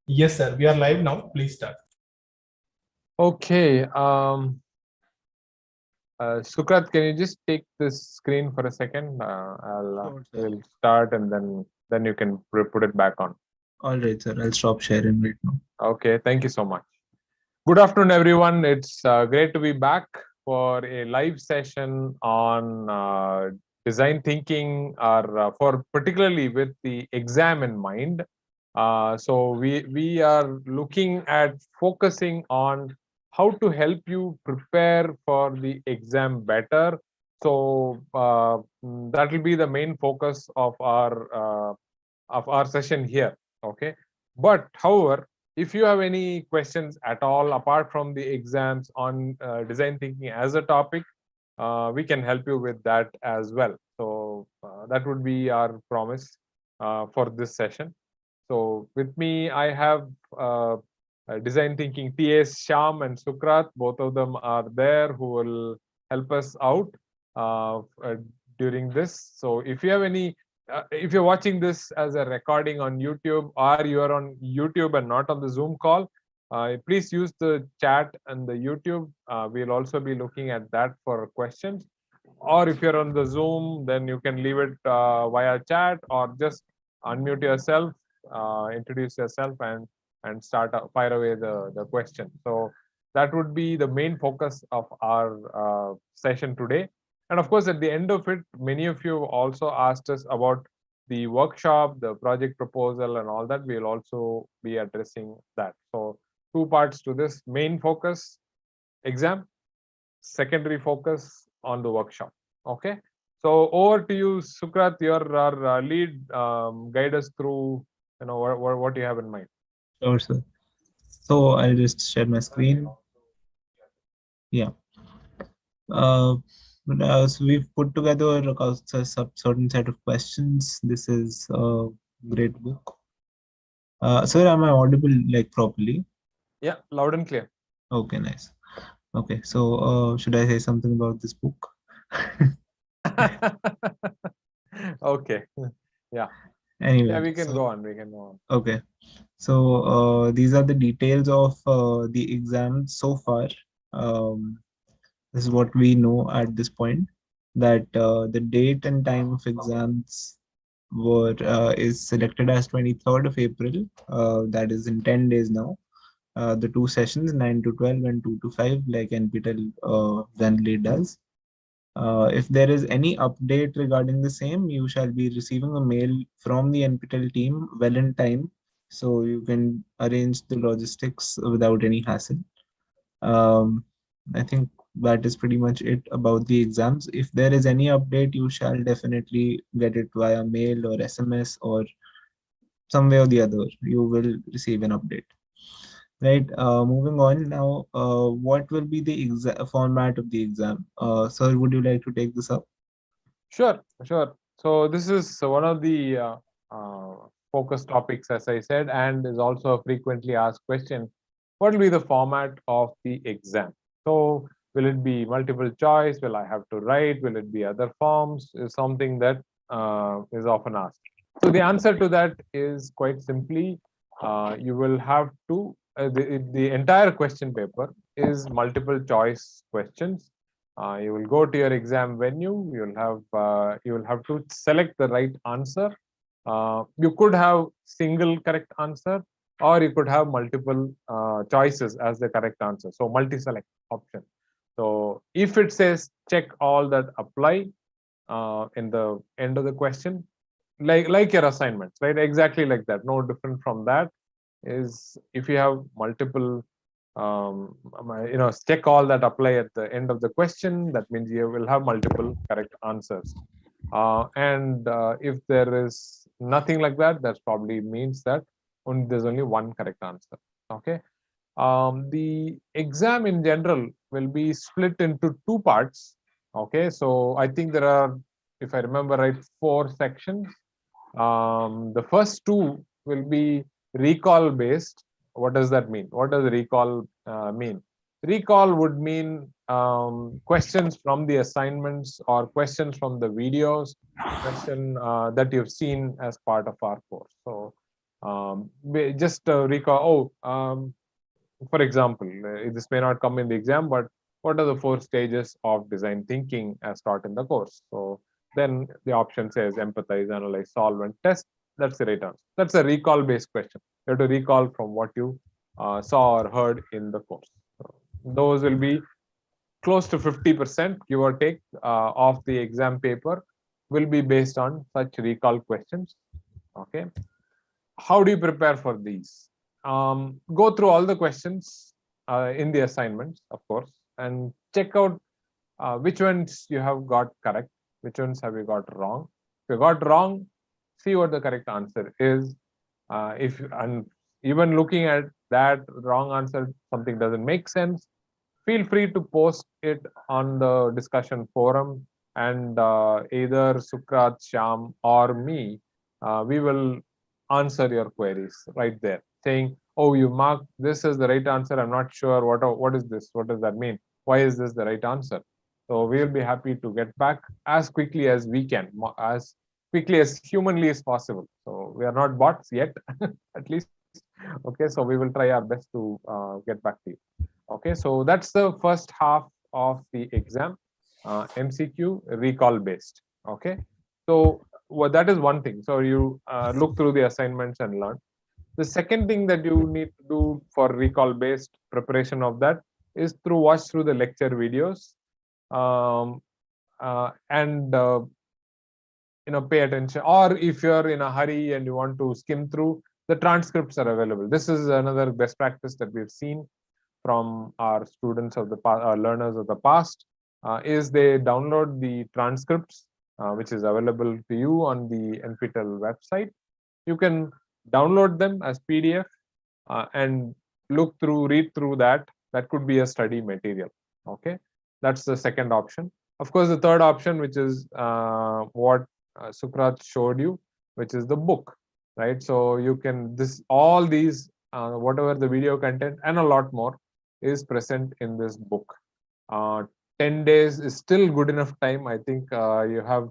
Yes, sir. We are live now. Please start. Okay. Sukrat, can you just take this screen for a second? Sure, sir. We'll start and then you can put it back on. All right, sir. I'll stop sharing right now. Okay. Thank you so much. Good afternoon, everyone. It's great to be back for a live session on design thinking, or for particularly with the exam in mind. So we are looking at focusing on how to help you prepare for the exam better. So that will be the main focus of our session here. Okay, but however, if you have any questions at all apart from the exams on design thinking as a topic, we can help you with that as well. So that would be our promise for this session. So with me, I have design thinking TS Sham and Sukrat. Both of them are there who will help us out during this. So if you have any, if you're watching this as a recording on YouTube, or you are on YouTube and not on the Zoom call, please use the chat and the YouTube. We'll also be looking at that for questions. Or if you're on the Zoom, then you can leave it via chat, or just unmute yourself, introduce yourself, and fire away the question. So that would be the main focus of our session today. And of course, at the end of it, many of you also asked us about the workshop, the project proposal, and all that. We'll also be addressing that. So two parts to this: main focus, exam; secondary focus on the workshop. Okay. So over to you, Sukrat. Your our lead, guide us through what you have in mind. Sure, sir. So I'll just share my screen. Yeah. So we've put together a certain set of questions. This is a great book. Sir, am I audible like properly? Yeah, loud and clear. Okay, nice. Okay, so should I say something about this book? Okay. Yeah. Anyway, Yeah, we can so go on. We can go on. okay. So these are the details of the exam so far. This is what we know at this point, that the date and time of exams were is selected as 23rd of April. That is in 10 days now. The two sessions, 9 to 12 and 2 to 5, like NPTEL generally does. If there is any update regarding the same, you shall be receiving a mail from the NPTEL team well in time, so you can arrange the logistics without any hassle. Um, I think that is pretty much it about the exams. If there is any update, you shall definitely get it via mail or SMS, or some way or the other. You will receive an update. Right. Moving on now. What will be the format of the exam? Sir, would you like to take this up? Sure, sure. So this is one of the uh, focus topics, as I said, and is also a frequently asked question. What will be the format of the exam? So will it be multiple choice? Will I have to write? Will it be other forms? Is something that is often asked. So the answer to that is quite simply, you will have to, the entire question paper is multiple choice questions. You will go to your exam venue. You will have to select the right answer. You could have single correct answer, or you could have multiple choices as the correct answer. So multi-select option. So if it says check all that apply in the end of the question, like your assignments, right? Exactly like that. No different from that. Is if you have multiple check all that apply at the end of the question, that means you will have multiple correct answers. And if there is nothing like that, that probably means that there's only one correct answer. Okay. The exam in general will be split into two parts. Okay, so I think there are, if I remember right, 4 sections. The first two will be recall based. What does that mean? What does recall mean? Recall would mean questions from the assignments or questions from the videos, question that you've seen as part of our course. So Just recall, for example, this may not come in the exam, but what are the 4 stages of design thinking as taught in the course? So then the option says empathize, analyze, solve, and test. That's the right answer. That's a recall based question. You have to recall from what you saw or heard in the course. So those will be close to 50%, give or take, of the exam paper will be based on such recall questions. Okay. How do you prepare for these? Go through all the questions in the assignments, of course, and check out which ones you have got correct, which ones have you got wrong. If you got wrong, see what the correct answer is. If and even looking at that wrong answer, something doesn't make sense, feel free to post it on the discussion forum, and either Sukrat, Sham, or me, we will answer your queries right there, saying, oh, you marked this as the right answer. I'm not sure what is this? What does that mean? Why is this the right answer? So we will be happy to get back as quickly as we can, as quickly as humanly as possible. So we are not bots yet, at least. Okay, so we will try our best to get back to you. Okay, so that's the first half of the exam, MCQ recall based. Okay, so that is one thing. So you look through the assignments and learn. The second thing that you need to do for recall based preparation of that is through watch through the lecture videos, and pay attention. Or if you're in a hurry and you want to skim through, the transcripts are available. This is another best practice that we've seen from our students of the past, our learners of the past, is they download the transcripts, which is available to you on the NPTEL website. You can download them as PDF and read through that. That could be a study material. Okay, that's the second option. Of course, the third option, which is what Sukrat showed you, which is the book, right? So you can all these whatever the video content and a lot more is present in this book. 10 days is still good enough time. I think you have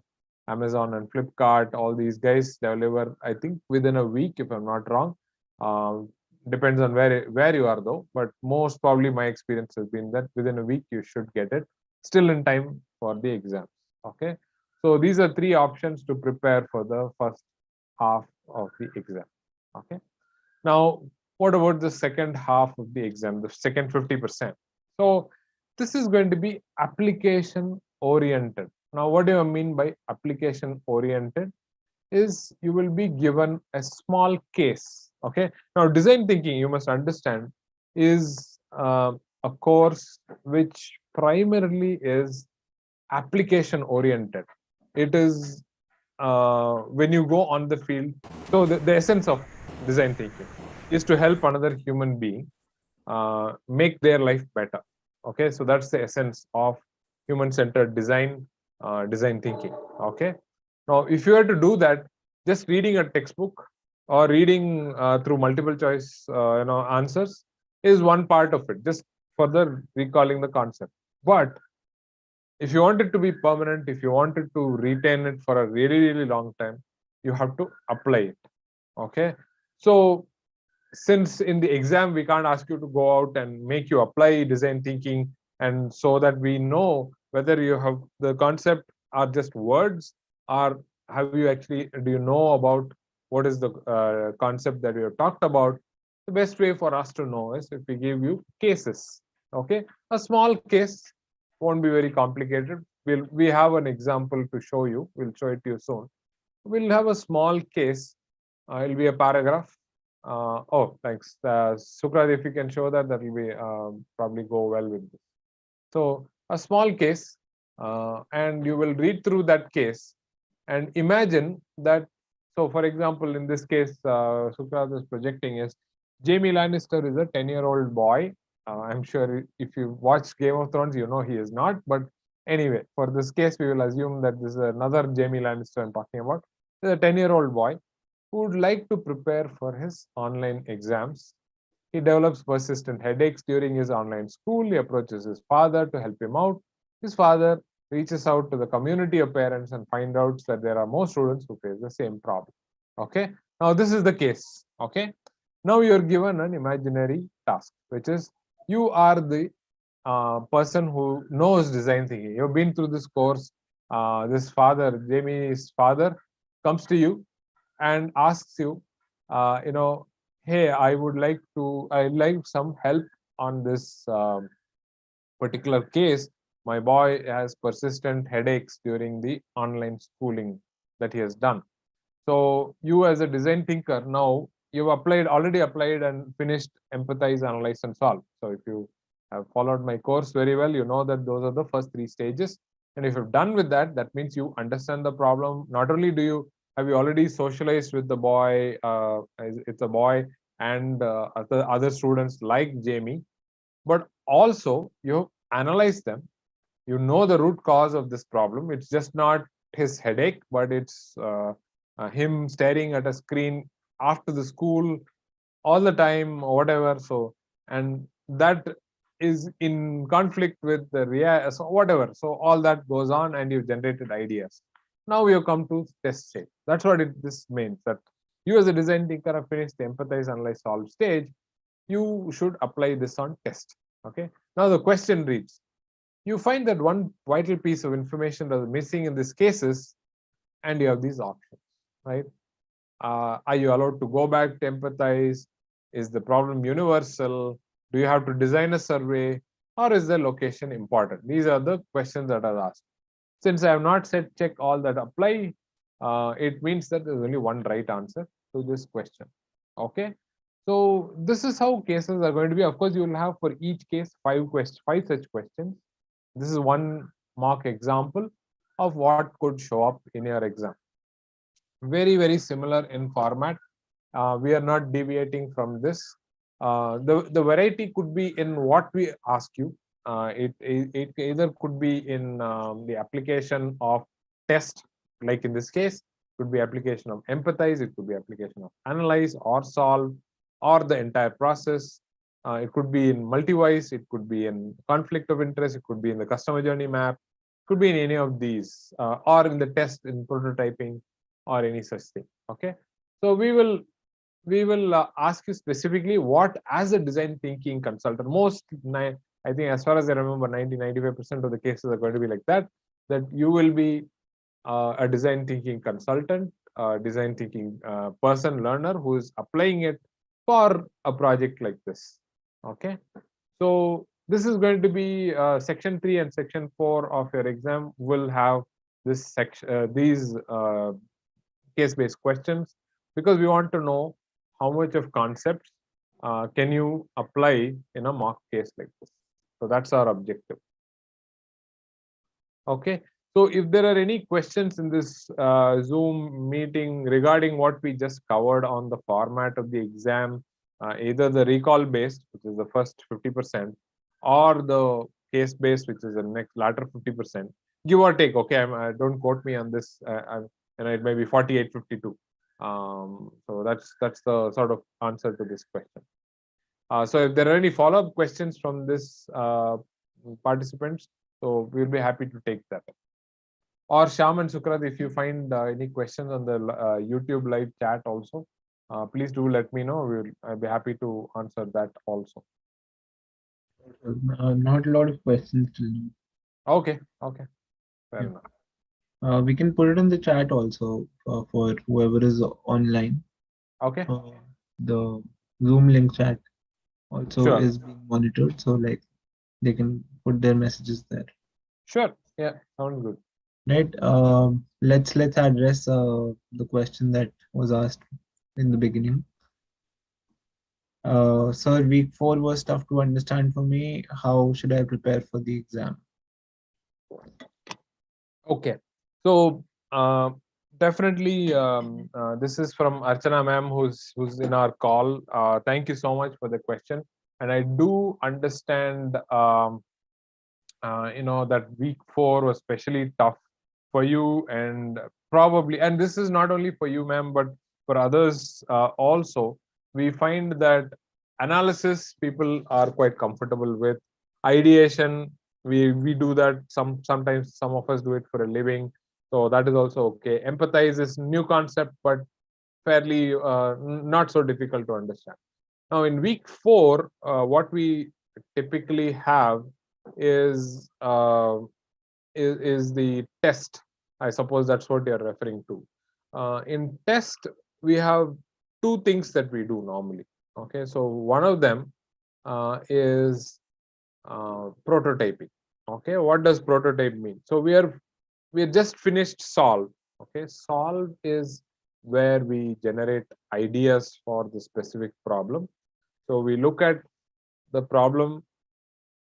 Amazon and Flipkart, all these guys deliver, I think, within a week, if I'm not wrong. Depends on where you are though, but most probably my experience has been that within a week you should get it, still in time for the exam. Okay, so these are 3 options to prepare for the first half of the exam. Okay, now what about the second half of the exam, the second 50%? So this is going to be application oriented. Now, what do I mean by application oriented? Is you will be given a small case. Okay, now design thinking, you must understand, is a course which primarily is application oriented. It is when you go on the field. So the essence of design thinking is to help another human being make their life better. Okay, so that's the essence of human-centered design thinking. Okay, now if you were to do that, just reading a textbook or reading through multiple choice answers is one part of it, just further recalling the concept. But if you want it to be permanent, if you wanted to retain it for a really long time, you have to apply it. Okay, so since in the exam we can't ask you to go out and make you apply design thinking, and so that we know whether you have the concept are just words, or have you actually, do you know about what is the concept that we have talked about. The best way for us to know is if we give you cases. Okay, a small case won't be very complicated. We have an example to show you. We'll show it to you soon. We'll have a small case. It'll be a paragraph. Oh, thanks. Sukrat, if you can show that, that will be probably go well with this. So a small case, and you will read through that case and imagine that. So for example, in this case, Sukrat is projecting is Jamie Lannister is a 10-year-old boy. I'm sure if you watch Game of Thrones, you know he is not. But anyway, for this case, we will assume that this is another Jamie Lannister I'm talking about. He's a 10-year-old boy who would like to prepare for his online exams. He develops persistent headaches during his online school. He approaches his father to help him out. His father reaches out to the community of parents and finds out that there are more students who face the same problem. Okay. Now this is the case. Okay. Now you're given an imaginary task, which is you are the person who knows design thinking. You've been through this course. This father, Jamie's father, comes to you and asks you, hey, I'd like some help on this particular case. My boy has persistent headaches during the online schooling that he has done. So you as a design thinker, now you've already applied and finished empathize, analyze, and solve. So if you have followed my course very well, you know that those are the first three stages. And if you're done with that, that means you understand the problem. Not only have you already socialized with the boy, it's a boy, and other students like Jamie, but also you analyze them. You know the root cause of this problem. It's just not his headache, but it's him staring at a screen after the school all the time or whatever. So, and that is in conflict with the so whatever. So all that goes on, and you've generated ideas. Now we have come to test stage. That's what this means, that you as a design thinker have finished the empathize, analyze, solve stage. You should apply this on test. Okay. Now the question reads, you find that one vital piece of information that is missing in these cases, and you have these options, right? Are you allowed to go back to empathize? Is the problem universal? Do you have to design a survey? Or is the location important? These are the questions that are asked. Since I have not said check all that apply, it means that there's only one right answer to this question. Okay. So this is how cases are going to be. Of course, you will have for each case five such questions. This is one mock example of what could show up in your exam. Very, very similar in format. We are not deviating from this. The variety could be in what we ask you. It either could be in the application of test, like in this case, could be application of empathize, it could be application of analyze or solve, or the entire process. It could be in multi-wise, it could be in conflict of interest, it could be in the customer journey map, could be in any of these, or in the test in prototyping, or any such thing. Okay. So we will ask you specifically what, as a design thinking consultant, I think as far as I remember, 95% of the cases are going to be like that you will be a design thinking consultant, design thinking person, learner who is applying it for a project like this. Okay. So this is going to be section 3 and section 4 of your exam will have this section, these case-based questions, because we want to know how much of concepts can you apply in a mock case like this. So that's our objective. Okay. So if there are any questions in this Zoom meeting regarding what we just covered on the format of the exam, either the recall based, which is the first 50%, or the case based, which is the next latter 50%, give or take. Okay, don't quote me on this, and it may be 48-52. So that's the sort of answer to this question. So if there are any follow-up questions from this participants, so we'll be happy to take that. Or Shyam and Sukrat, if you find any questions on the YouTube live chat also, please do let me know. I'll be happy to answer that also. Not a lot of questions till now. Okay, okay, fair enough. We can put it in the chat also for whoever is online. Okay. The Zoom link chat also Sure. is being monitored, so like they can put their messages there. Sure. Yeah, sounds good. Right. Let's address the question that was asked in the beginning. Sir, week 4 was tough to understand for me. How should I prepare for the exam? Okay. So definitely, this is from Archana ma'am, who's in our call. Thank you so much for the question, and I do understand. That week 4 was especially tough for you, and probably, and this is not only for you, ma'am, but for others also. We find that analysis people are quite comfortable with. Ideation, we do that. Sometimes some of us do it for a living, so that is also okay. Empathize is new concept, but fairly not so difficult to understand. Now in week 4, what we typically have is the test. I suppose that's what you're referring to. In test, we have two things that we do normally. Okay, so one of them is prototyping. Okay, what does prototype mean? So we just finished solve. Okay, solve is where we generate ideas for the specific problem. So we look at the problem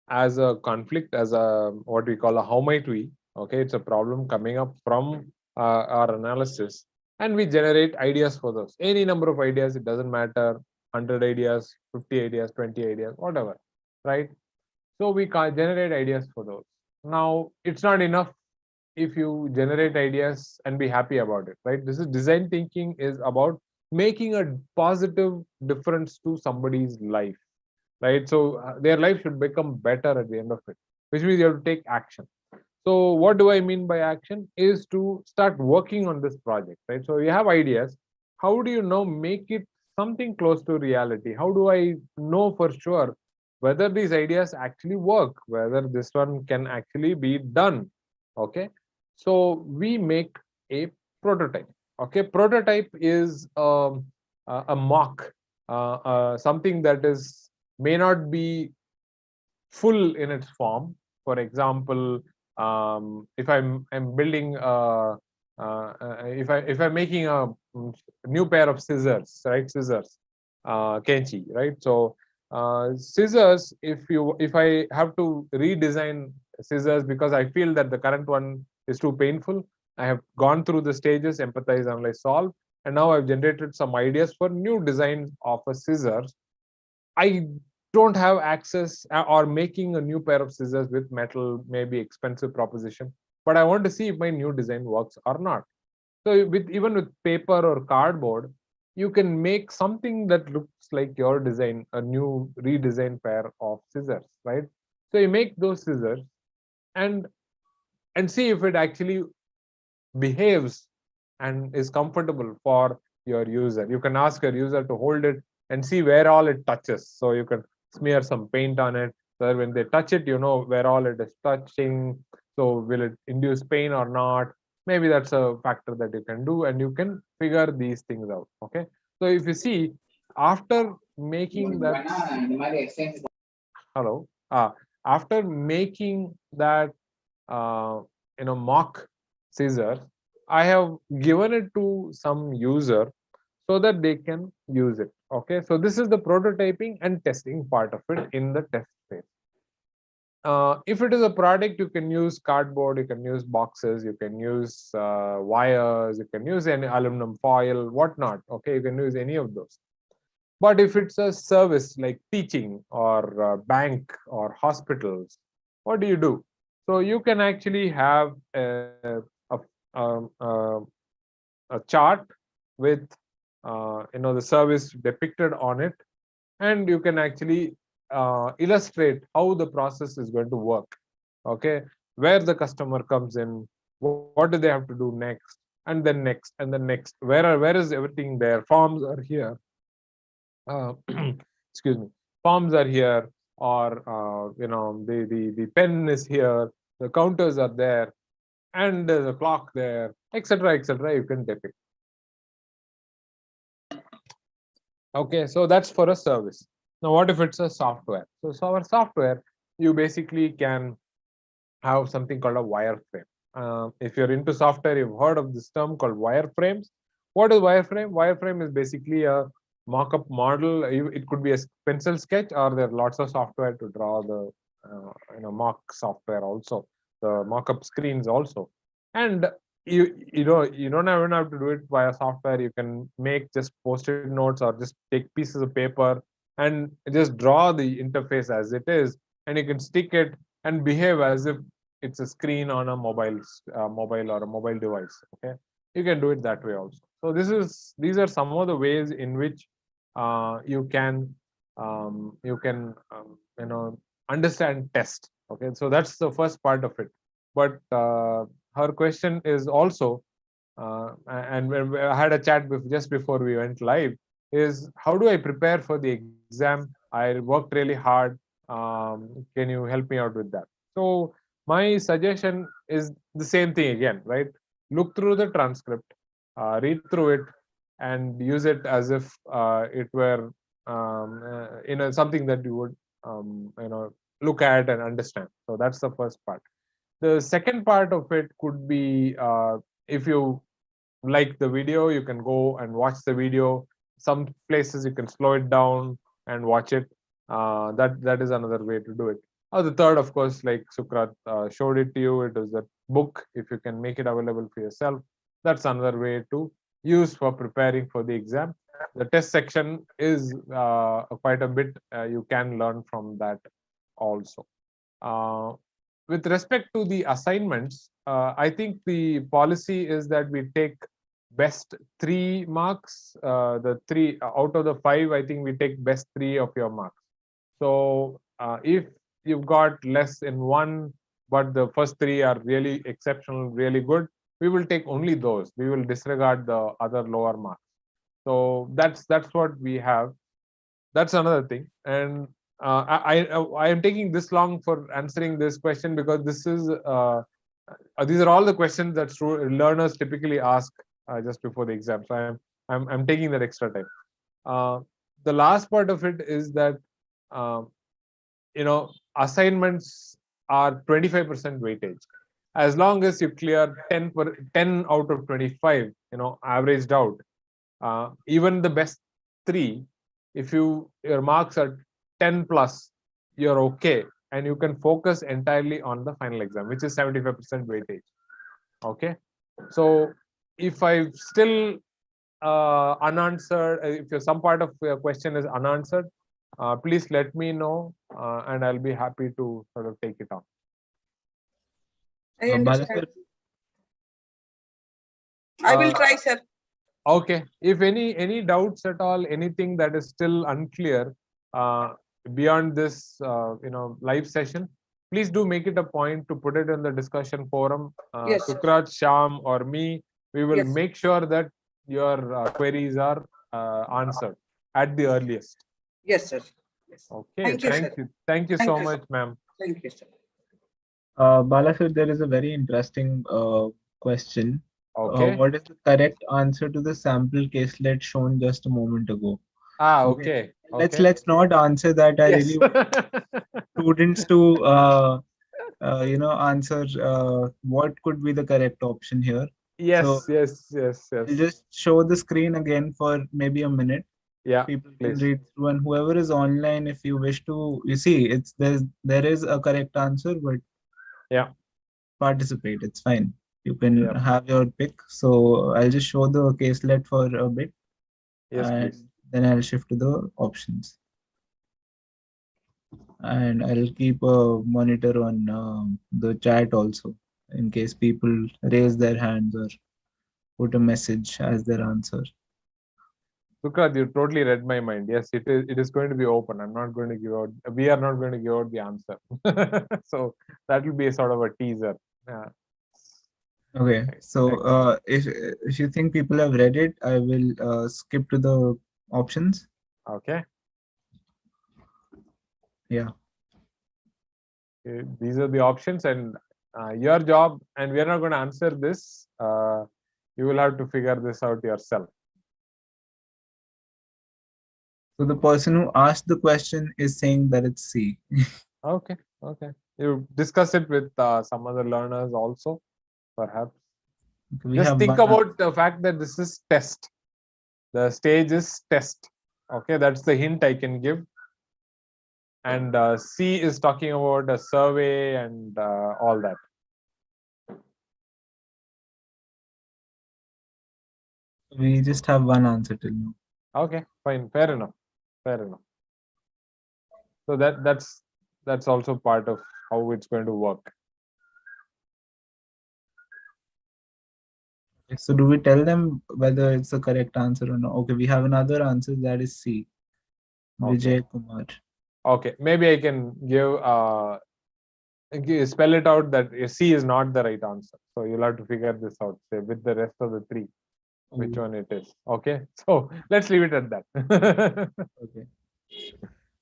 as a conflict, as a what we call a how might we. Okay, it's a problem coming up from our analysis, and we generate ideas for those. Any number of ideas, it doesn't matter. 100 ideas, 50 ideas, 20 ideas, whatever, right? So we can generate ideas for those. Now it's not enough if you generate ideas and be happy about it, right? This is design thinking, is about making a positive difference to somebody's life, right? So their life should become better at the end of it, which means you have to take action. So what do I mean by action? Is to start working on this project, right? So you have ideas. How do you now make it something close to reality? How do I know for sure whether these ideas actually work, whether this one can actually be done? Okay, so we make a prototype. Okay, prototype is a mock, something that is may not be full in its form. For example, if I'm building if I'm making a new pair of scissors, right? Scissors, kenchi, right? So scissors, if I have to redesign scissors because I feel that the current one is too painful, I have gone through the stages: empathize, analyze, solve, and now I've generated some ideas for new designs of a scissors. I don't have access, or making a new pair of scissors with metal may be expensive proposition, but I want to see if my new design works or not. So even with paper or cardboard, you can make something that looks like your design, a new redesigned pair of scissors, right? So you make those scissors and see if it actually behaves and is comfortable for your user. You can ask your user to hold it and see where all it touches. So you can smear some paint on it, so that when they touch it, you know where all it is touching. So will it induce pain or not? Maybe that's a factor that you can do, and you can figure these things out. Okay, so if you see, after making that hello after making that uh, mock scissors, I have given it to some user so that they can use it. Okay, so this is the prototyping and testing part of it in the test phase. If it is a product, you can use cardboard, you can use boxes, you can use wires, you can use any aluminum foil, whatnot. Okay, you can use any of those. But if it's a service like teaching or bank or hospitals, what do you do? So you can actually have um, uh, a chart with the service depicted on it, and you can actually illustrate how the process is going to work. Okay, where the customer comes in, what do they have to do next, and then next, and then next. Where is everything there? Forms are here. Excuse me. Forms are here, or the pen is here. The counters are there, and there's a clock there, etc., etc. You can depict. Okay, so that's for a service. Now, what if it's a software? So our software, you basically can have something called a wireframe. If you're into software, you've heard of this term called wireframes. What is wireframe? Wireframe is basically a mock-up model. It could be a pencil sketch, or there are lots of software to draw the mock software also, the mock-up screens also. And you don't even have to do it via software. You can make just post-it notes or just take pieces of paper and just draw the interface as it is, and you can stick it and behave as if it's a screen on a mobile or a mobile device. Okay, you can do it that way also. So these are some of the ways in which you can understand test. Okay, so that's the first part of it. But her question is also, and when I had a chat just before we went live, is how do I prepare for the exam? I worked really hard. Can you help me out with that? So my suggestion is the same thing again, right? Look through the transcript, read through it, and use it as if it were something that you would look at and understand. So that's the first part. The second part of it could be, if you like the video, you can go and watch the video. Some places you can slow it down and watch it. That is another way to do it. The third, of course, like Sukrat showed it to you, it is a book. If you can make it available for yourself, that's another way to use for preparing for the exam. The test section is quite a bit. You can learn from that also. With respect to the assignments, I think the policy is that we take best 3 marks. The 3 out of the 5, I think we take best 3 of your marks. So if you've got less in one, but the first 3 are really exceptional, really good, we will take only those. We will disregard the other lower marks. So that's what we have. That's another thing. And I am taking this long for answering this question because this is these are all the questions that learners typically ask just before the exam. So I'm taking that extra time. The last part of it is that assignments are 25% weightage. As long as you clear 10 out of 25, averaged out, even the best 3, if your marks are 10 plus, you're okay, and you can focus entirely on the final exam, which is 75% weightage. Okay, so if I still unanswered, if some part of your question is unanswered, please let me know, and I'll be happy to sort of take it on. I understand. I will try, sir. Okay, if any doubts at all, anything that is still unclear beyond this live session, please do make it a point to put it in the discussion forum. Yes, Sukrat, Sham, or me, we will Yes. make sure that your queries are answered at the earliest. Yes, sir. Yes. Okay, Thank you, sir. Thank you Thank so you, much, ma'am. Thank you, sir. Balasur, there is a very interesting question. Okay. What is the correct answer to the sample caselet shown just a moment ago? Okay. Let's not answer that. I Yes. really want students to answer what could be the correct option here. Yes, So yes. I'll just show the screen again for maybe a minute. Yeah, people please. can read through, and whoever is online, if you wish to, you see, there is a correct answer, but yeah, participate. It's fine. You can Yeah. have your pick. So I'll just show the caselet for a bit, Yes, and please. then I'll shift to the options. And I'll keep a monitor on the chat also, in case people raise their hands or put a message as their answer. Sukrat, you totally read my mind. Yes, it is going to be open. We are not going to give out the answer. So that will be a sort of a teaser. Yeah. Okay, so if you think people have read it, I will skip to the options. Okay. Yeah. These are the options, and your job, and we are not going to answer this. You will have to figure this out yourself. So the person who asked the question is saying that it's C. Okay. You discuss it with some other learners also, perhaps. Just think about the fact that this is test. The stage is test. Okay, that's the hint I can give. And C is talking about a survey and all that. We just have one answer till now. Okay, fine, fair enough. So that's also part of how it's going to work. So do we tell them whether it's the correct answer or not? Okay, we have another answer, that is C. Vijay Kumar. Okay, maybe I can give spell it out that C is not the right answer. So you'll have to figure this out, say, with the rest of the three, which one it is. Okay. So let's leave it at that. Okay.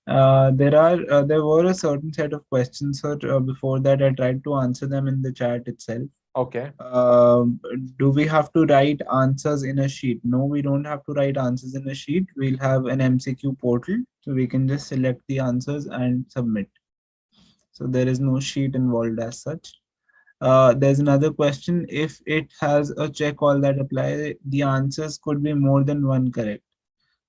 There were a certain set of questions, sir. Before that, I tried to answer them in the chat itself. Okay. Do we have to write answers in a sheet? No, we don't have to write answers in a sheet. We'll have an MCQ portal, so we can just select the answers and submit. So there is no sheet involved as such. There's another question. If it has a check all that apply, the answers could be more than one correct.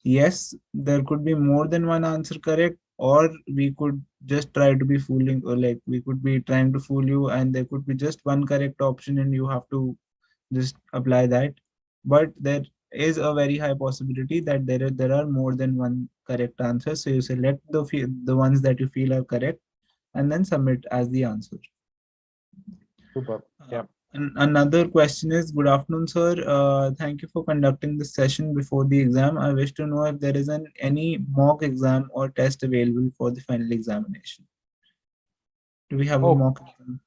Yes, there could be more than one answer correct, or we could just try to be fooling, or like we could be trying to fool you, and there could be just one correct option, and you have to just apply that. But there is a very high possibility that there are more than one correct answer. So you select the ones that you feel are correct, and then submit as the answer. Super. Yeah. And another question is, good afternoon, sir. Thank you for conducting this session before the exam. I wish to know if there is any mock exam or test available for the final examination. Do we have a mock exam?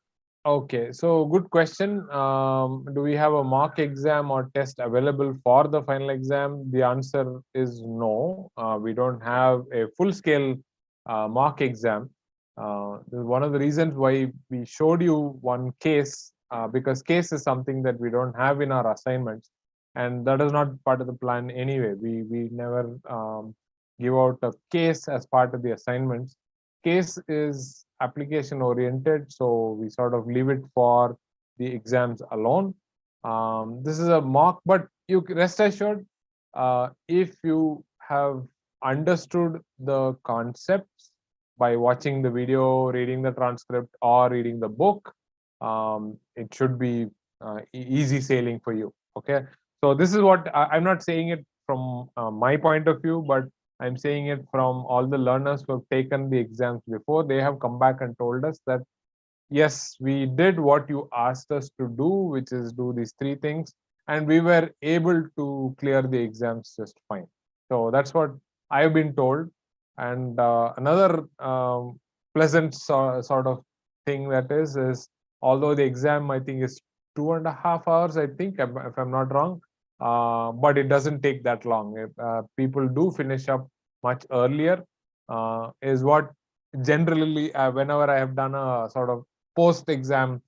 Okay, so good question. Do we have a mock exam or test available for the final exam? The answer is no. We don't have a full-scale mock exam. This is one of the reasons why we showed you one case, because case is something that we don't have in our assignments, and that is not part of the plan anyway. We never give out a case as part of the assignments. Case is application oriented, so we sort of leave it for the exams alone. This is a mock, but you rest assured, if you have understood the concepts by watching the video, reading the transcript, or reading the book, it should be easy sailing for you. Okay, so this is what I'm not saying it from my point of view, but I'm saying it from all the learners who have taken the exams before. They have come back and told us that, yes, we did what you asked us to do, which is do these three things, and we were able to clear the exams just fine. So that's what I've been told. And another pleasant sort of thing that is although the exam I think is 2.5 hours, I think, if I'm not wrong, but it doesn't take that long. If people do finish up much earlier, is what generally whenever I have done a sort of post-exam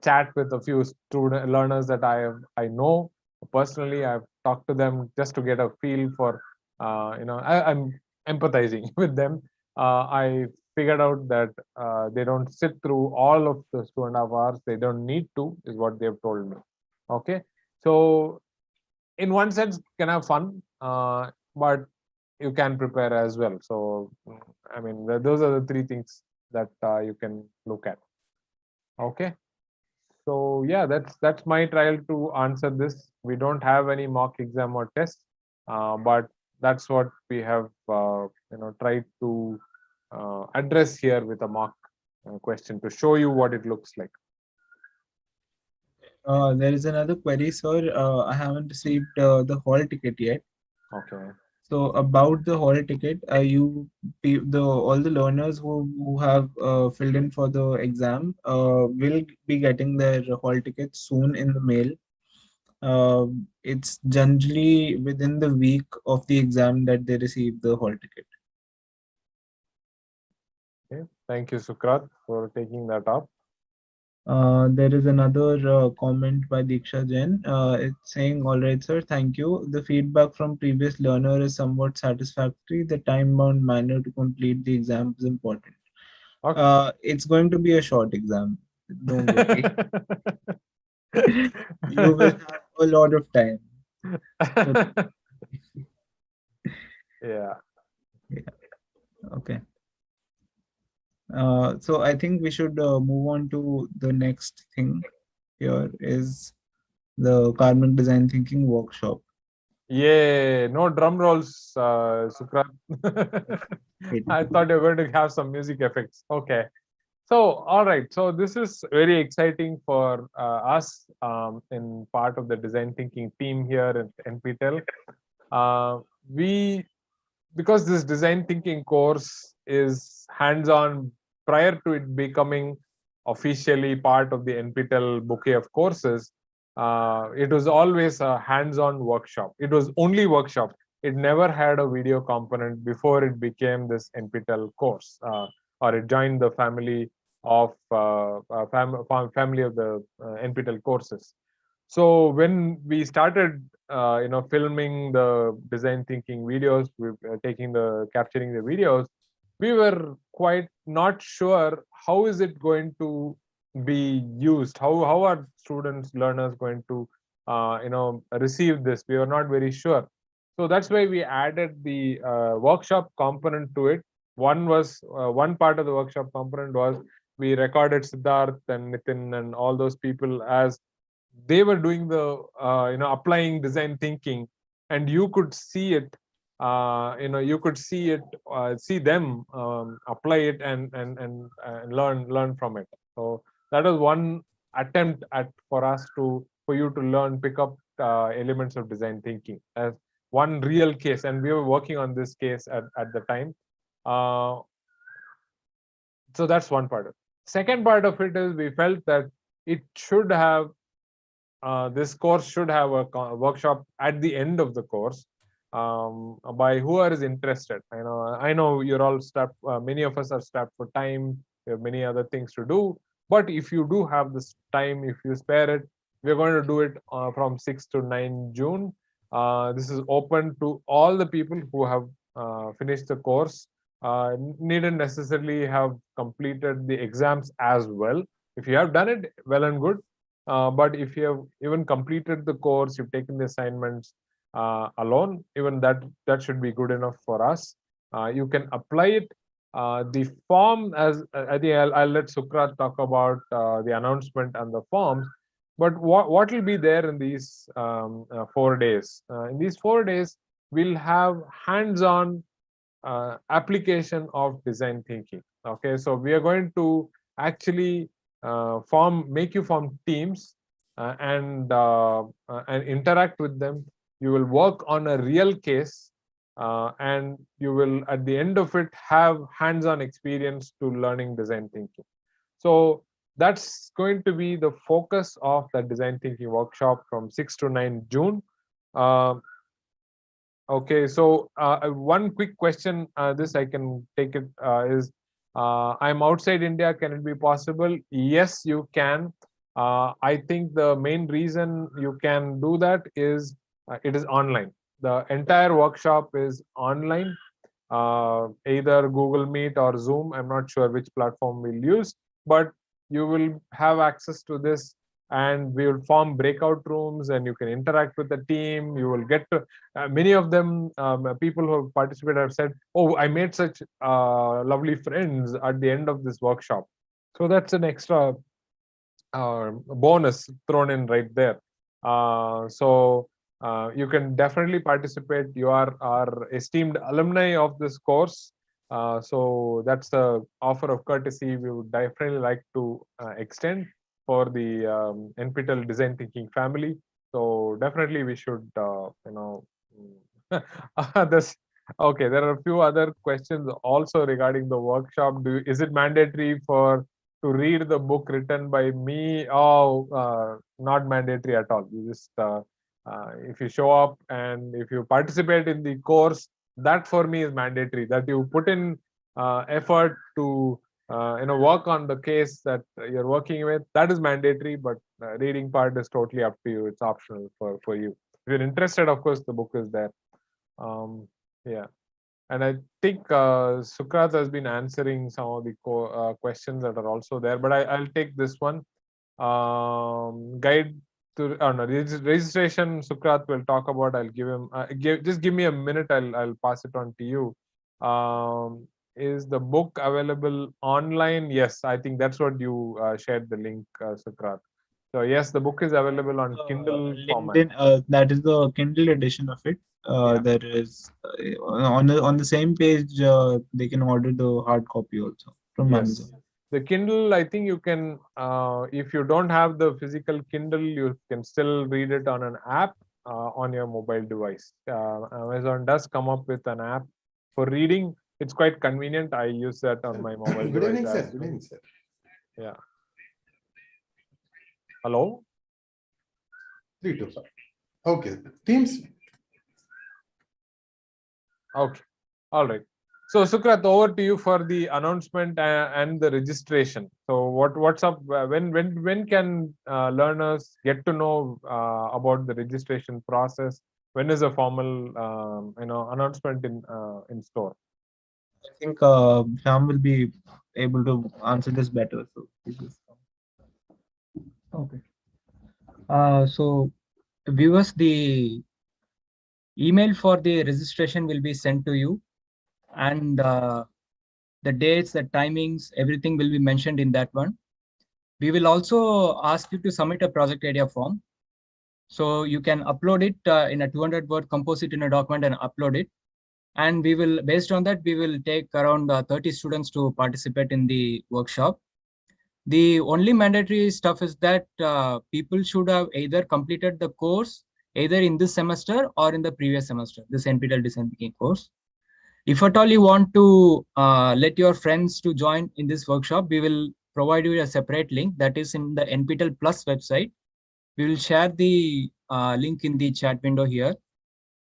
chat with a few student learners that I know personally, I've talked to them just to get a feel for, I'm empathizing with them. I figured out that they don't sit through all of those 2.5 hours. They don't need to, is what they've told me. Okay, so in one sense, can have fun, but you can prepare as well. So, I mean, those are the three things that you can look at. Okay, so yeah, that's my trial to answer this. We don't have any mock exam or test, but that's what we have tried to address here with a mock question to show you what it looks like. There is another query, sir. I haven't received the hall ticket yet. Okay. So about the hall ticket, all the learners who have filled in for the exam will be getting their hall ticket soon in the mail. It's generally within the week of the exam that they receive the hall ticket. Okay. Thank you, Sukrat, for taking that up. There is another comment by Diksha Jain. It's saying, all right, sir, thank you. The feedback from previous learner is somewhat satisfactory. The time-bound manner to complete the exam is important. Okay. It's going to be a short exam. Don't worry. You will have a lot of time. Yeah. Okay. So I think we should move on to the next thing. Here is the Karmic Design Thinking workshop. Yeah, no drum rolls, Sukrat. I thought you were going to have some music effects. Okay. So, all right. So this is very exciting for us in part of the design thinking team here at NPTEL. Because this design thinking course is hands-on prior to it becoming officially part of the NPTEL bouquet of courses, it was always a hands-on workshop. It was only workshop. It never had a video component before it became this NPTEL course, or it joined the family of family of the NPTEL courses. So when we started, filming the design thinking videos, capturing the videos, we were quite not sure how is it going to be used. How are students, learners going to, receive this? We were not very sure. So that's why we added the workshop component to it. One part of the workshop component was we recorded Siddharth and Nitin and all those people as they were doing the applying design thinking, and you could see it, see them apply it and learn from it. So that was one attempt for you to learn, pick up elements of design thinking as one real case, and we were working on this case at the time. So that's one part of it. Second part of it is we felt that it should have this course should have a workshop at the end of the course, by whoever is interested. I know you're all strapped. Many of us are strapped for time. We have many other things to do. But if you do have this time, if you spare it, we're going to do it from 6 to 9 June. This is open to all the people who have finished the course. Needn't necessarily have completed the exams as well. If you have done it, well and good. But if you have even completed the course, you've taken the assignments alone, even that should be good enough for us. You can apply it. The form, as I think I'll let Sukrat talk about the announcement and the forms. But what will be there in these 4 days? In these 4 days, we'll have hands-on application of design thinking. Okay, so we are going to actually make you form teams and interact with them. You will work on a real case, and you will, at the end of it, have hands-on experience to learning design thinking. So that's going to be the focus of the design thinking workshop from 6 to 9 June. Okay, so one quick question, this I can take it, is I'm outside India, can it be possible? Yes, you can. I think the main reason you can do that is it is online. The entire workshop is online, either Google Meet or Zoom. I'm not sure which platform we'll use, but you will have access to this, and we will form breakout rooms, and you can interact with the team. You will get to many of them, people who have participated have said, oh, I made such lovely friends at the end of this workshop. So that's an extra bonus thrown in right there. So you can definitely participate. You are our esteemed alumni of this course. So that's the offer of courtesy we would definitely like to extend for the NPTEL design thinking family. So definitely we should, this. Okay, there are a few other questions also regarding the workshop. Is it mandatory to read the book written by me? Oh, not mandatory at all. You just, if you show up and if you participate in the course, that for me is mandatory. That you put in effort to work on the case that you're working with. That is mandatory, but reading part is totally up to you. It's optional for you. If you're interested, of course, the book is there. Yeah. And I think Sukrat has been answering some of the questions that are also there, but I'll take this one. Guide to registration, Sukrat will talk about. I'll give him, just give me a minute, I'll pass it on to you. Is the book available online? Yes, I think that's what you shared the link, Sukrat. So yes, the book is available on Kindle format. That is the Kindle edition of it. Yeah. There is on the same page. They can order the hard copy also from Yes. Amazon. The Kindle, I think you can, if you don't have the physical Kindle, you can still read it on an app on your mobile device. Amazon does come up with an app for reading. It's quite convenient. I use that on my mobile Good device. evening, sir. Good evening, sir. Yeah. Hello? 3 2. Okay. Teams. Okay. All right. So Sukrat, over to you for the announcement and the registration. So what's up? When can learners get to know about the registration process? When is a formal announcement in store? I think Sham will be able to answer this better. So, okay. So viewers, the email for the registration will be sent to you, and the dates, the timings, everything will be mentioned in that one. We will also ask you to submit a project idea form. So you can upload it in a 200-word, compose it in a document and upload it. And we will, based on that, we will take around 30 students to participate in the workshop. The only mandatory stuff is that people should have either completed the course, either in this semester or in the previous semester, this NPTEL Design Thinking course. If at all you want to let your friends to join in this workshop, we will provide you a separate link that is in the NPTEL Plus website. We will share the link in the chat window here.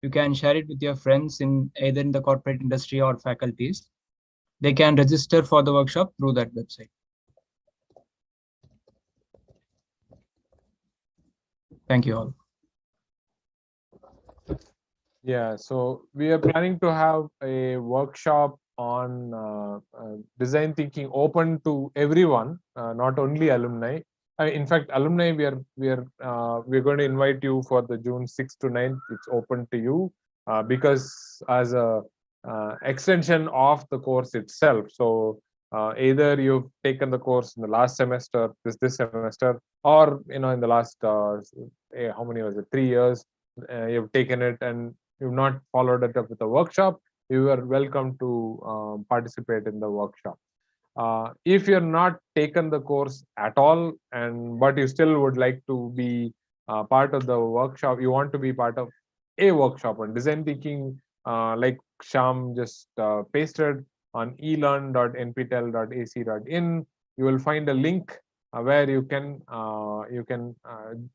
You can share it with your friends in either in the corporate industry or faculties. They can register for the workshop through that website. Thank you all. Yeah, so we are planning to have a workshop on design thinking open to everyone, not only alumni. In fact, alumni, we're going to invite you for the June 6th to 9th. It's open to you because as a extension of the course itself. So either you've taken the course in the last semester, this semester, or in the last how many was it? 3 years. You've taken it and you've not followed it up with a workshop, you are welcome to participate in the workshop. If you're not taken the course at all, but you still would like to be part of the workshop, you want to be part of a workshop on design thinking, like Sham just pasted on elearn.nptel.ac.in, you will find a link where you can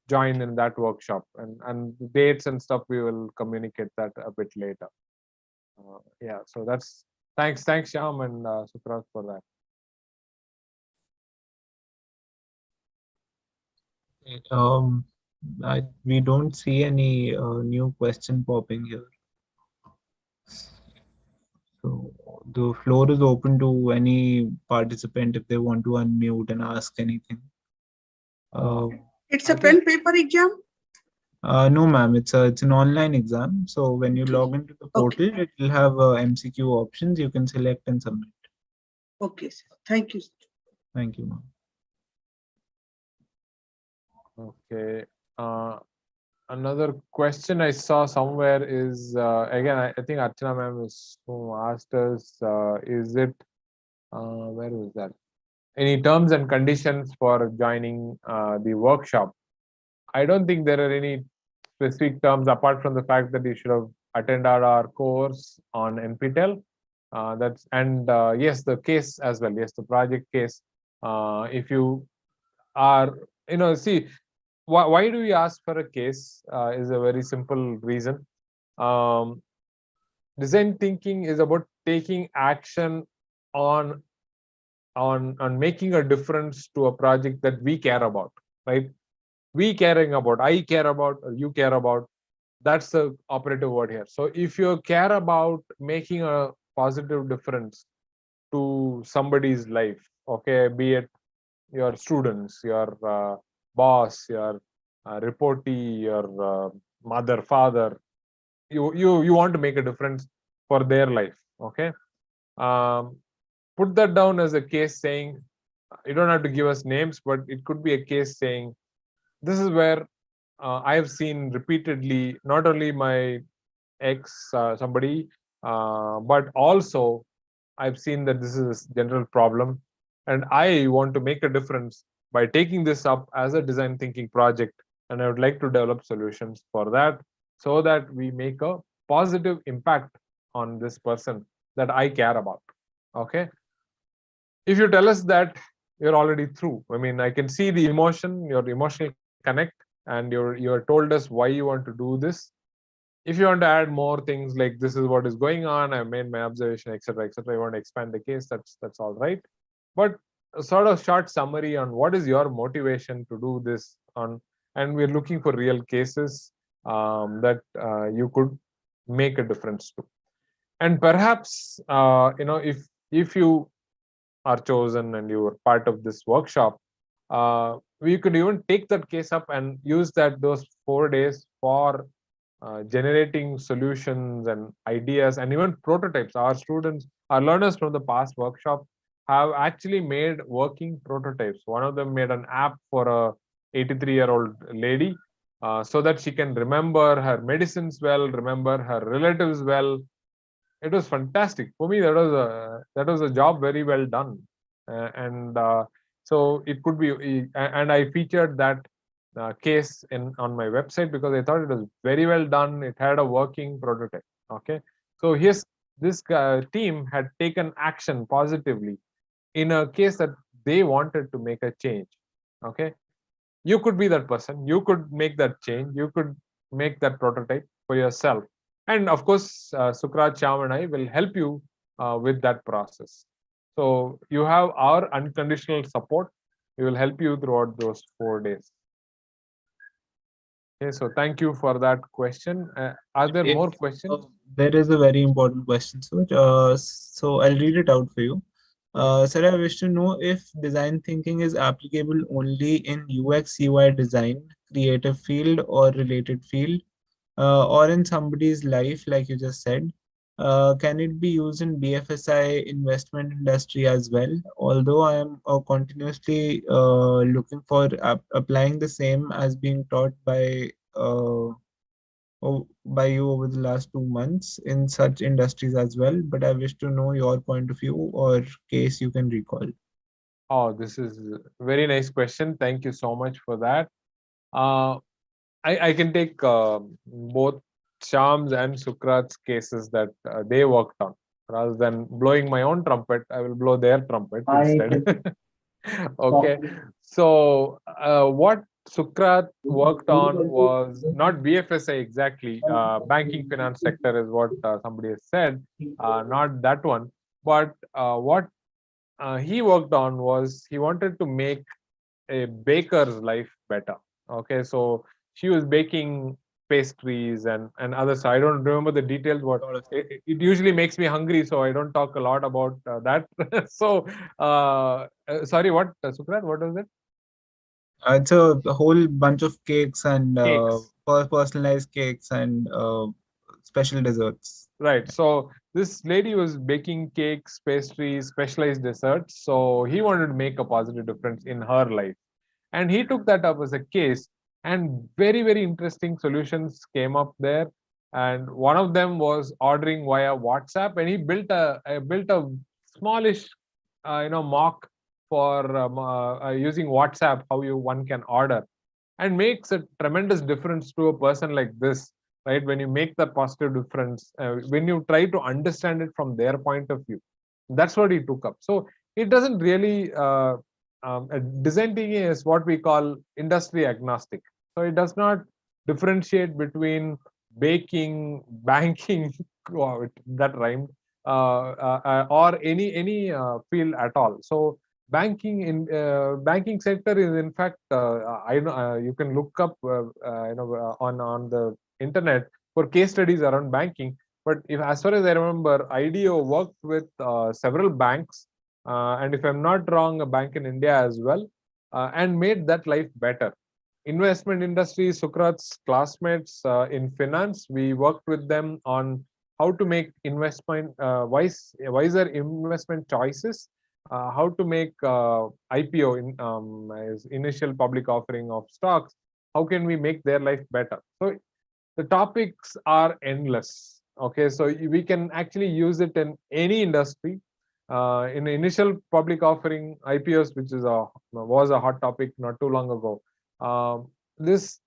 join in that workshop, and dates and stuff we will communicate that a bit later. Yeah, so that's thanks Sham and Sukrat for that. We don't see any new question popping here. So the floor is open to any participant if they want to unmute and ask anything. It's a pen paper exam? No, ma'am. It's an online exam. So when you log into the portal, it will have MCQ options. You can select and submit. Okay, sir. Thank you. Thank you, ma'am. Okay. Another question I saw somewhere is again, I think Archana ma'am is who asked us, is it where was that? Any terms and conditions for joining the workshop? I don't think there are any specific terms apart from the fact that you should have attended our course on NPTEL. Yes, the case as well. Yes, the project case. If you are, see, why do we ask for a case? Is a very simple reason. Design thinking is about taking action on making a difference to a project that we care about, right? I care about, or you care about, that's the operative word here. So if you care about making a positive difference to somebody's life, okay, be it your students, your boss, your reportee, your mother, father, you want to make a difference for their life, okay, put that down as a case saying, you don't have to give us names, but it could be a case saying, this is where I have seen repeatedly, not only my ex somebody, but also I've seen that this is a general problem, and I want to make a difference by taking this up as a design thinking project, and I would like to develop solutions for that so that we make a positive impact on this person that I care about. Okay. If you tell us that you're already through. I mean, I can see the emotion, your emotional connect, and you're told us why you want to do this. If you want to add more things like this is what is going on, I made my observation, etc., etc., you want to expand the case, that's all right. But a sort of short summary on what is your motivation to do this on, and we're looking for real cases that you could make a difference to. And perhaps if you are chosen and you are part of this workshop, we could even take that case up and use those 4 days for generating solutions and ideas and even prototypes. Our students, our learners from the past workshop have actually made working prototypes. One of them made an app for a 83-year-old lady so that she can remember her medicines well, remember her relatives well. It was fantastic for me. That was a job very well done, and so it could be. And I featured that case on my website because I thought it was very well done. It had a working prototype. Okay, so here's this team had taken action positively in a case that they wanted to make a change. Okay, you could be that person. You could make that change. You could make that prototype for yourself. And of course, Sukrat, Shyam, and I will help you with that process. So you have our unconditional support. We will help you throughout those 4 days. Okay, so thank you for that question. Are there more questions? There is a very important question, sir. So I'll read it out for you. Sir, I wish to know if design thinking is applicable only in UX UI design, creative field or related field, or in somebody's life, like you just said. Can it be used in BFSI investment industry as well? Although I am continuously looking for applying the same as being taught by you over the last 2 months in such industries as well, but I wish to know your point of view or case you can recall. Oh, this is a very nice question. Thank you so much for that. I can take both Shyam's and Sukrat's cases that they worked on. Rather than blowing my own trumpet, I will blow their trumpet instead. Okay. So what Sukrat worked on was not BFSI exactly. Banking finance sector is what somebody has said. Not that one. But what he worked on was he wanted to make a baker's life better. Okay, so she was baking pastries and others. I don't remember the details. What it usually makes me hungry, so I don't talk a lot about that. So, sorry, what Sukrat? What was it? It's a whole bunch of cakes and Cakes. personalized cakes and special desserts. Right. So this lady was baking cakes, pastries, specialized desserts. So he wanted to make a positive difference in her life. And he took that up as a case, and very interesting solutions came up there. And one of them was ordering via WhatsApp, and he built a smallish mock for using WhatsApp, how one can order, and makes a tremendous difference to a person like this, right? When you make that positive difference, when you try to understand it from their point of view, that's what he took up. So it doesn't really design thinking is what we call industry agnostic. So it does not differentiate between baking, banking, wow, that rhymed, or any field at all. So banking sector is in fact I know you can look up on the internet for case studies around banking. But if, as far as I remember, IDEO worked with several banks, and if I'm not wrong, a bank in India as well, and made that life better. Investment industry, Sukrat's classmates in finance, we worked with them on how to make investment wiser investment choices, how to make IPO as initial public offering of stocks. How can we make their life better? So the topics are endless. Okay, so we can actually use it in any industry. In the initial public offering IPOs, which was a hot topic not too long ago, this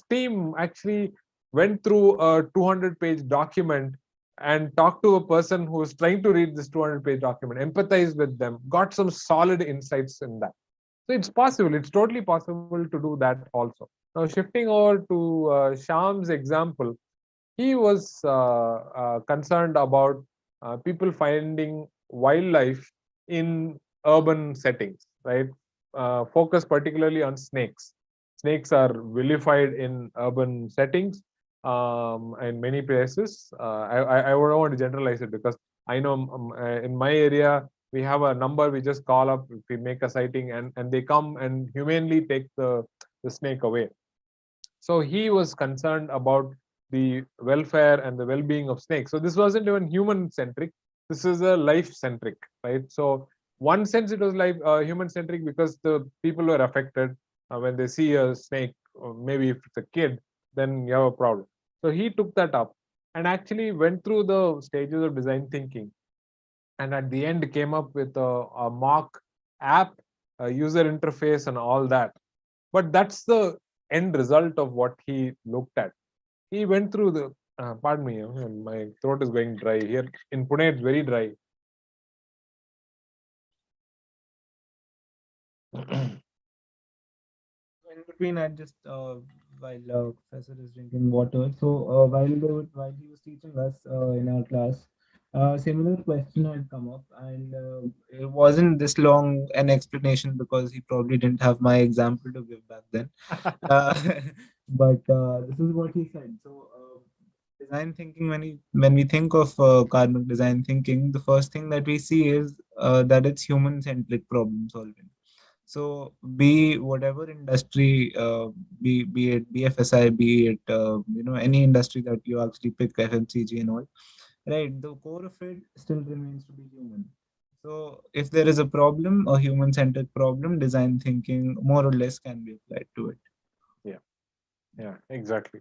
team actually went through a 200-page document and talk to a person who's trying to read this 200-page document, empathize with them, got some solid insights in that. So it's possible, it's totally possible to do that also. Now, shifting over to Shyam's example, he was concerned about people finding wildlife in urban settings, right? Focus particularly on snakes. Snakes are vilified in urban settings in many places. I don't want to generalize it because I know in my area we have a number. We just call up if we make a sighting, and they come and humanely take the snake away. So he was concerned about the welfare and the well-being of snakes. So this wasn't even human-centric. This is a life-centric, right? So one sense it was like human-centric because the people were affected when they see a snake. Or maybe if it's a kid, then you have a problem. So he took that up and actually went through the stages of design thinking, and at the end came up with a mock app, a user interface, and all that. But that's the end result of what he looked at. He went through the pardon me, my throat is going dry here in Pune. It's very dry. In between, I just while professor is drinking water. So while he was teaching us in our class, similar question had come up, and it wasn't this long an explanation because he probably didn't have my example to give back then. Uh, but this is what he said. So design thinking, when we think of karmic design thinking, the first thing that we see is that it's human centric problem solving. So be whatever industry, be it BFSI, be it any industry that you actually pick, FMCG and all, right? The core of it still remains to be human. So if there is a problem, a human-centered problem, design thinking more or less can be applied to it. Yeah, exactly.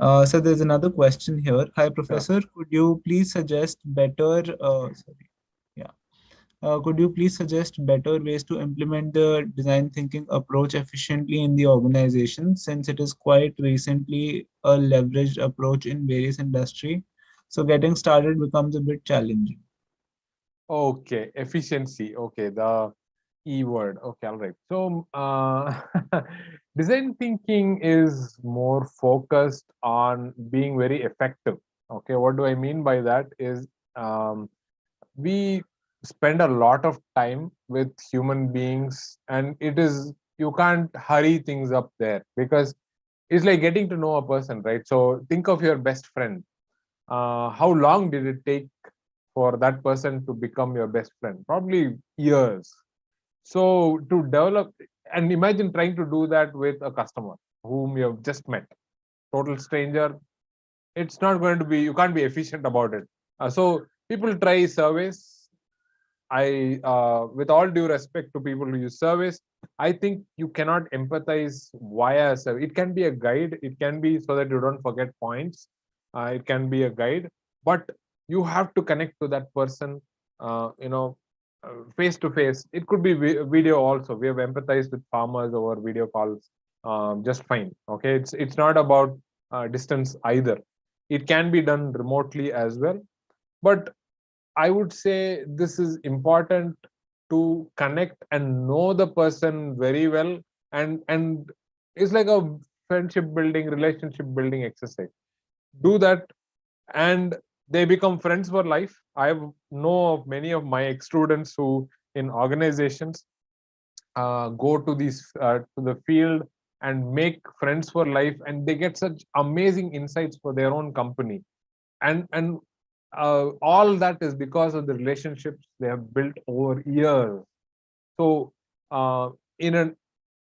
So there's another question here. Hi, Professor. Could you please suggest better? Sorry. Yeah. Could you please suggest better ways to implement the design thinking approach efficiently in the organization, since it is quite recently a leveraged approach in various industry? So getting started becomes a bit challenging. Okay, efficiency. Okay, the E word. Okay, all right. So design thinking is more focused on being very effective. Okay, what do I mean by that is um, we spend a lot of time with human beings, and it is, you can't hurry things up there because it's like getting to know a person, right? So think of your best friend. How long did it take for that person to become your best friend? Probably years. So to develop, and imagine trying to do that with a customer whom you have just met, total stranger. It's not going to be, you can't be efficient about it. So people try surveys. With all due respect to people who use surveys, I think you cannot empathize via a survey. It can be a guide. It can be so that you don't forget points. It can be a guide, but you have to connect to that person, face to face. It could be video also. We have empathized with farmers over video calls, just fine. Okay, it's not about distance either. It can be done remotely as well, but I would say this is important to connect and know the person very well, and it's like a friendship building, relationship building exercise. Do that, and they become friends for life. I know of many of my ex-students who, in organizations, go to the field and make friends for life, and they get such amazing insights for their own company, and all that is because of the relationships they have built over years. So uh, in an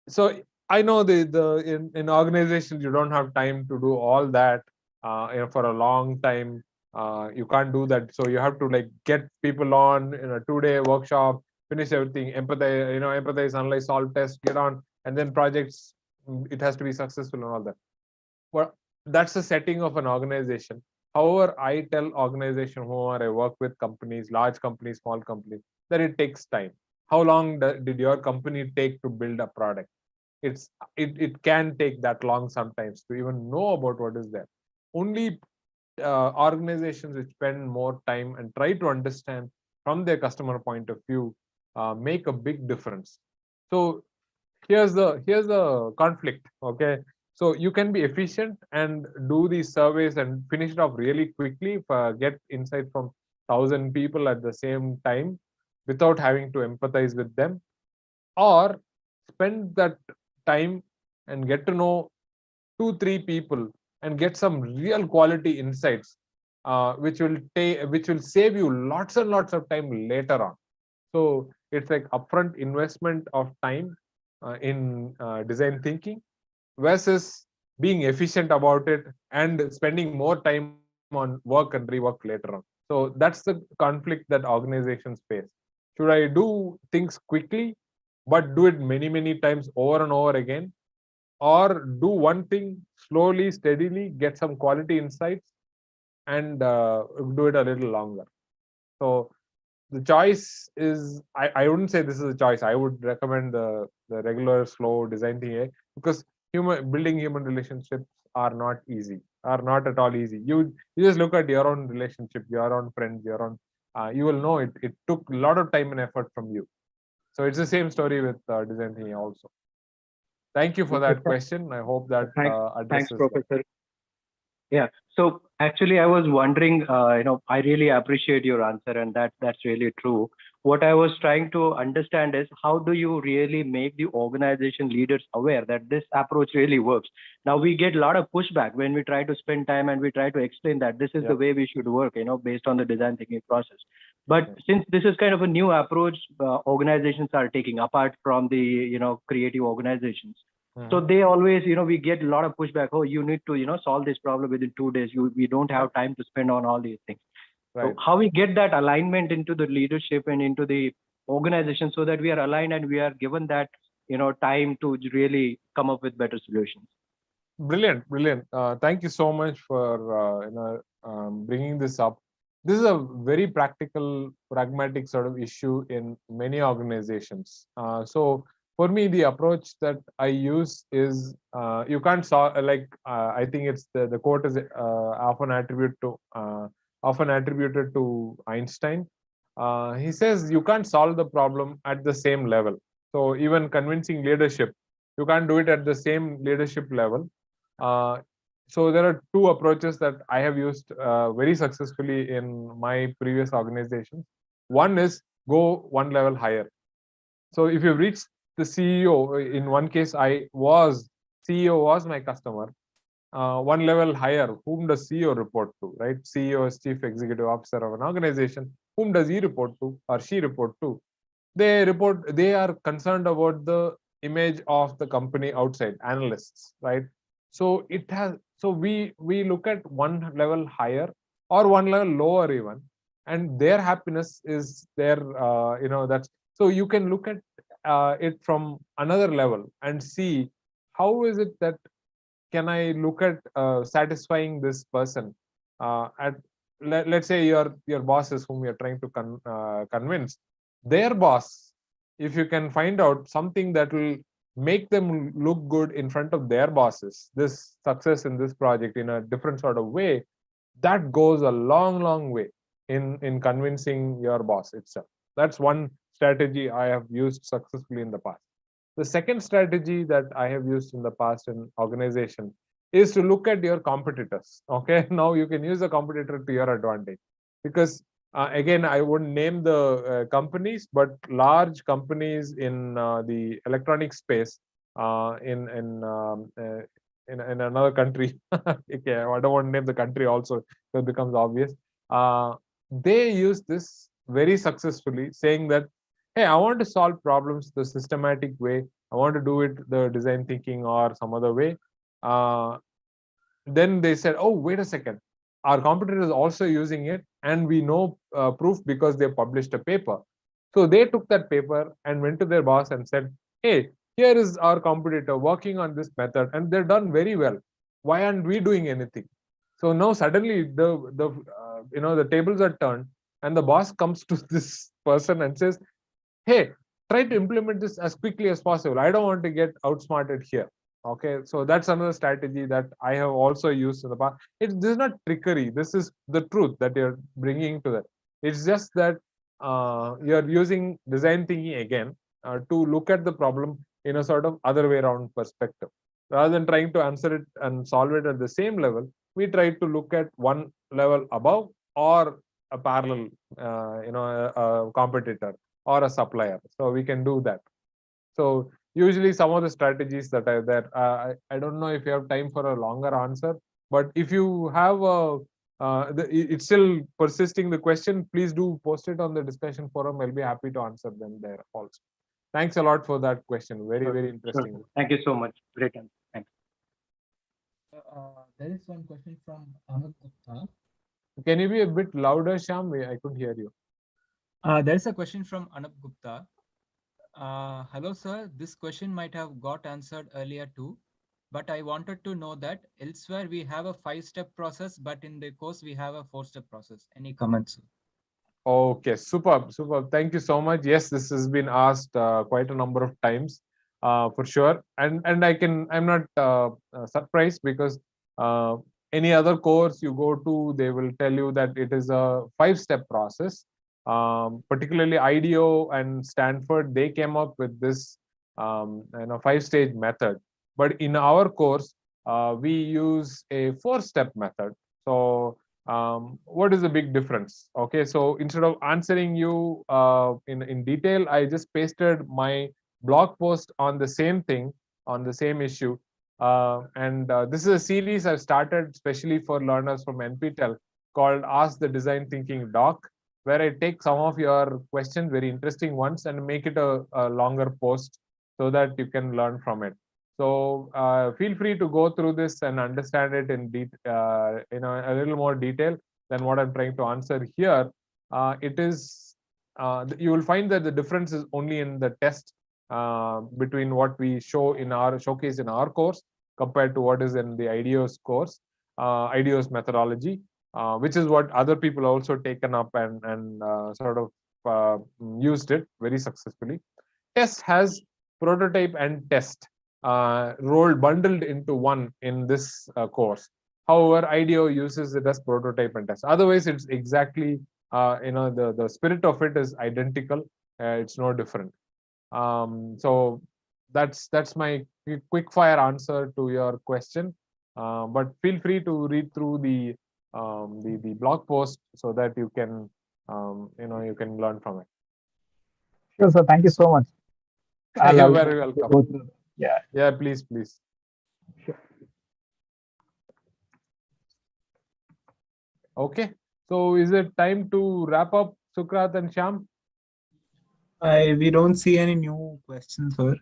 so I know in organizations you don't have time to do all that for a long time. You can't do that, so you have to like get people on in a 2-day workshop, finish everything, empathize, analyze, solve, test, get on, and then projects. It has to be successful and all that. Well, that's the setting of an organization. However, I tell organization whoever I work with, companies, large companies, small companies, that it takes time. How long did your company take to build a product? It can take that long sometimes to even know about what is there. Only organizations which spend more time and try to understand from their customer point of view make a big difference. So here's the conflict. Okay, so you can be efficient and do these surveys and finish it off really quickly, get insight from 1,000 people at the same time without having to empathize with them, or spend that time and get to know 2-3 people and get some real quality insights, which will save you lots and lots of time later on. So it's like upfront investment of time in design thinking versus being efficient about it and spending more time on work and rework later on. So that's the conflict that organizations face. Should I do things quickly but do it many times over and over again, or do one thing slowly, steadily, get some quality insights and do it a little longer? So the choice is, I wouldn't say this is a choice. I would recommend the regular slow design thinking, because building human relationships are not easy, are not at all easy. You just look at your own relationship, your own friends, your own, you will know it took a lot of time and effort from you. So it's the same story with design thinking also. Thank you for that question. I hope that Thanks, addresses that. Professor. Yeah. So actually, I was wondering, I really appreciate your answer, and that's really true. What I was trying to understand is, how do you really make the organization leaders aware that this approach really works? Now, we get a lot of pushback when we try to spend time and we try to explain that this is the way we should work, based on the design thinking process. But since this is kind of a new approach, organizations are taking, apart from the, creative organizations. So they always, we get a lot of pushback. Oh, you need to, solve this problem within 2 days. We don't have time to spend on all these things. Right. So how we get that alignment into the leadership and into the organization, so that we are aligned and we are given that, time to really come up with better solutions. Brilliant. Thank you so much for bringing this up. This is a very practical, pragmatic sort of issue in many organizations. So for me, the approach that I use is, you can't solve, I think it's the quote is often attributed to Einstein. He says you can't solve the problem at the same level. So even convincing leadership, you can't do it at the same leadership level. So there are two approaches that I have used very successfully in my previous organizations. One is go one level higher. So if you reach the CEO, in one case, CEO was my customer. One level higher, whom does CEO report to, right? CEO is Chief Executive Officer of an organization. Whom does he report to or she report to? They are concerned about the image of the company outside, analysts, right? So we look at one level higher or one level lower even, and their happiness is their, that's, so you can look at it from another level and see how is it that can I look at satisfying this person let's say your bosses whom you're trying to convince, their boss, if you can find out something that will make them look good in front of their bosses, this success in this project in a different sort of way, that goes a long way in convincing your boss itself. That's one strategy I have used successfully in the past. The second strategy that I have used in the past in organization is to look at your competitors. Okay, now you can use the competitor to your advantage, because again, I wouldn't name the companies, but large companies in the electronic space in another country. Okay, I don't want to name the country also, so it becomes obvious. They use this very successfully, saying that, hey, I want to solve problems the systematic way. I want to do it the design thinking or some other way. Then they said, oh, wait a second. Our competitor is also using it, and we know proof because they published a paper. So they took that paper and went to their boss and said, hey, here is our competitor working on this method, and they're done very well. Why aren't we doing anything? So now suddenly the tables are turned, and the boss comes to this person and says, hey, try to implement this as quickly as possible. I don't want to get outsmarted here. Okay, so that's another strategy that I have also used in the past. This is not trickery. This is the truth that you're bringing to that. It's just that you're using design thinking again to look at the problem in a sort of other way around perspective. Rather than trying to answer it and solve it at the same level, we try to look at one level above or a parallel, a competitor or a supplier. So we can do that. So usually some of the strategies that are there, I don't know if you have time for a longer answer, but if you have it's still persisting the question, please do post it on the discussion forum. I'll be happy to answer them there also. Thanks a lot for that question. Very, very interesting. Sure. Thank you so much. Great answer. Thanks. There is one question from Anup Gupta. Can you be a bit louder, Shyam? I couldn't hear you. There is a question from Anup Gupta. Hello, sir. This question might have got answered earlier too, but I wanted to know that elsewhere we have a 5-step process, but in the course we have a 4-step process. Any comments? Okay, superb, superb. Thank you so much. Yes, this has been asked quite a number of times, for sure. And I'm not surprised because any other course you go to, they will tell you that it is a 5-step process. Particularly IDEO and Stanford, they came up with this 5-stage method. But in our course, we use a 4-step method. So what is the big difference? Okay, so instead of answering you in detail, I just pasted my blog post on the same thing, on the same issue. This is a series I've started specially for learners from NPTEL called Ask the Design Thinking Doc, where I take some of your questions, very interesting ones, and make it a longer post so that you can learn from it. So feel free to go through this and understand it in a little more detail than what I'm trying to answer here. It is you will find that the difference is only in the test between what we showcase in our course compared to what is in the IDEO's course, IDEO's methodology, which is what other people also taken up and sort of used it very successfully. Test has prototype and test bundled into one in this course. However, IDEO uses it as prototype and test. Otherwise, it's exactly the spirit of it is identical. It's no different. So that's my quick fire answer to your question. But feel free to read through the blog post so that you can you can learn from it. Sure, sir. Thank you so much. You're very welcome. Yeah, please. Sure. Okay, so is it time to wrap up, Sukrat and Shyam? We don't see any new questions, sir.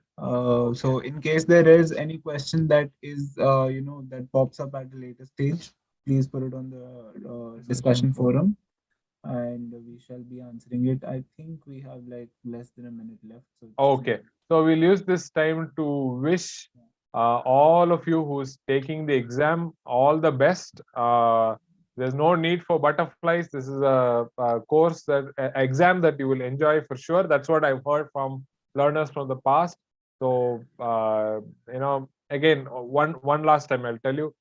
So in case there is any question that is, that pops up at a later stage, please put it on the discussion forum, and we shall be answering it. I think we have like less than a minute left. So Okay, so we'll use this time to wish all of you who's taking the exam all the best. There's no need for butterflies. This is a course exam that you will enjoy for sure. That's what I've heard from learners from the past. So again, one last time I'll tell you,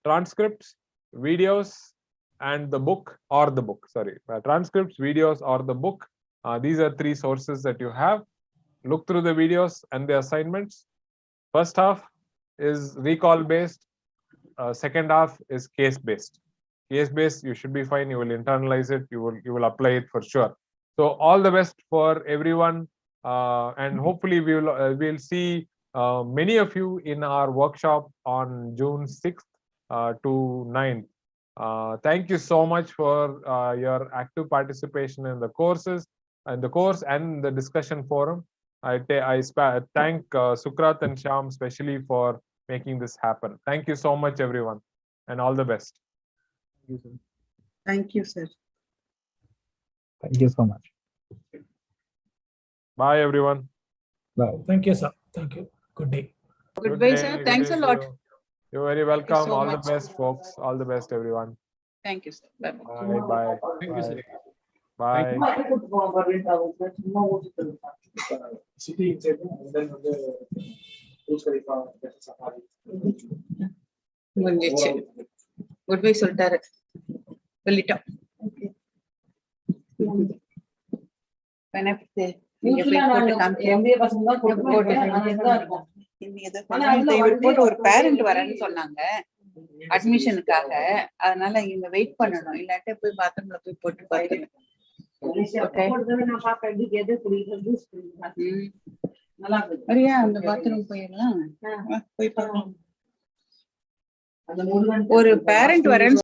transcripts, videos, and the book or the book. Sorry, transcripts, videos, or the book. These are 3 sources that you have. Look through the videos and the assignments. First half is recall based. Second half is case based. Case based, you should be fine. You will internalize it. You will apply it for sure. So all the best for everyone, and hopefully we'll see many of you in our workshop on June 6th to 9th. Thank you so much for your active participation in the course and the discussion forum. I thank Sukrat and Shyam especially for making this happen. Thank you so much, everyone, and all the best. Thank you, sir. Thank you so much. Bye, everyone. Bye. Thank you, sir. Thank you. Good day. Goodbye, sir. Good Thanks day a to lot. you. You're very welcome. so All much. the best, folks. All the best, everyone. Thank you, sir. Bye-bye. Bye. Thank you, sir. Bye. City முடிஞ்சிச்சு. Good bye சொல்லிட்டாரு. சொல்லிட்டோம். ஒரு parent வரேன்னு சொன்னாங்க அட்மிஷனுக்காக, அதனால இங்க wait பண்ணணும், இல்லாட்டி போய் பாத்ரூம்ல போய் போட்டு பாத்துருங்க. சரியா, அந்த பாத்ரூம் போயிடலாம். போய் பார்க்கலாம். ஒரு பேரண்ட் வரேன்னு